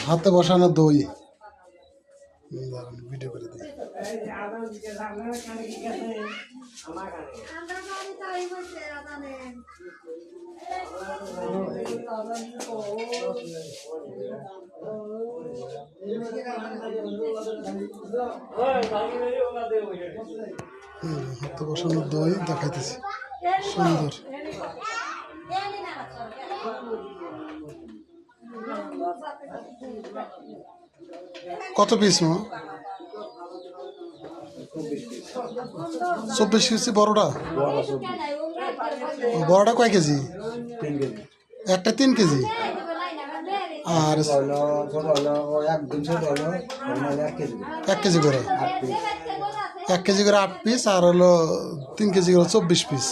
হাতে বসানো দই ভিডিও করে দিই। হাতে বসানো দই দেখাইতেছি, সুন্দর। কত পিস মা? 24 পিস। বড়টা বড়টা কয় কেজি? একটা 3 কেজি। আর 1 কেজি করে, 1 কেজি করে 8 পিস, আর হলো 3 কেজি করে 24 পিস।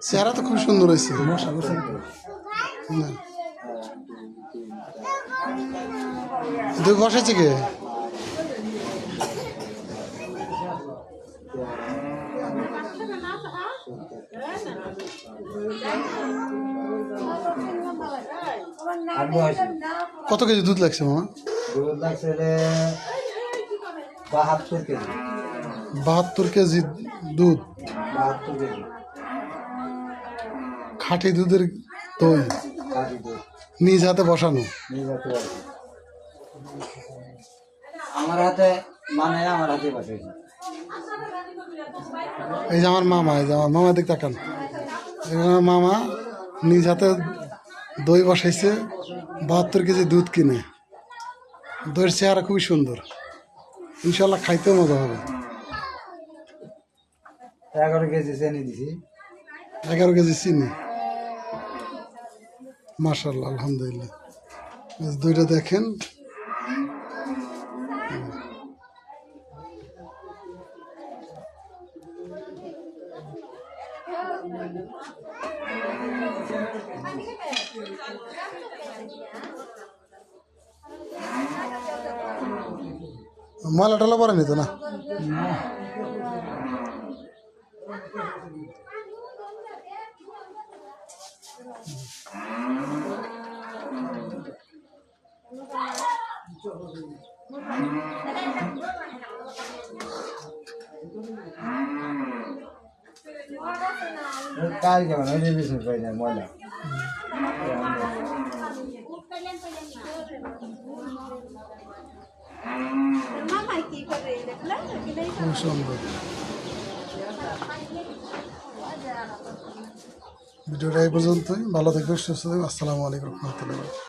চেহারা তো খুব সুন্দর হয়েছে। দই বসেছে কে? কত কেজি দুধ লাগছে মামা? দুধ লাগছে 72 কেজি। 72 কেজি দুধ, 72 কেজি খাঁটি দুধের দই, নিজ হাতে বসানো। আমার হাতে মানে আমার হাতে বসেছে। এই যে আমার মামা, এই যে আমার মামা দিক তাকান, আমার মামা নিজ হাতে দই বসাইছে, 72 কেজি দুধ কিনে। দইয়ের চেহারা খুবই সুন্দর, ইনশাল্লাহ খাইতেও মজা হবে। 11 কেজি চিনি দিছি। 11 কেজি চিনি, মাশাআল্লাহ, আলহামদুলিল্লাহ। দইটা দেখেন, ময়লা টলা পরে নিত না। কাল কেমন ওই বেশি পাই না ময়লা। খুব সুন্দর। ভিডিওটা এই পর্যন্তই। ভালো থাকবেন, সুস্থ থাকবেন। আসসালামু আলাইকুম রহমতুল্লাহ।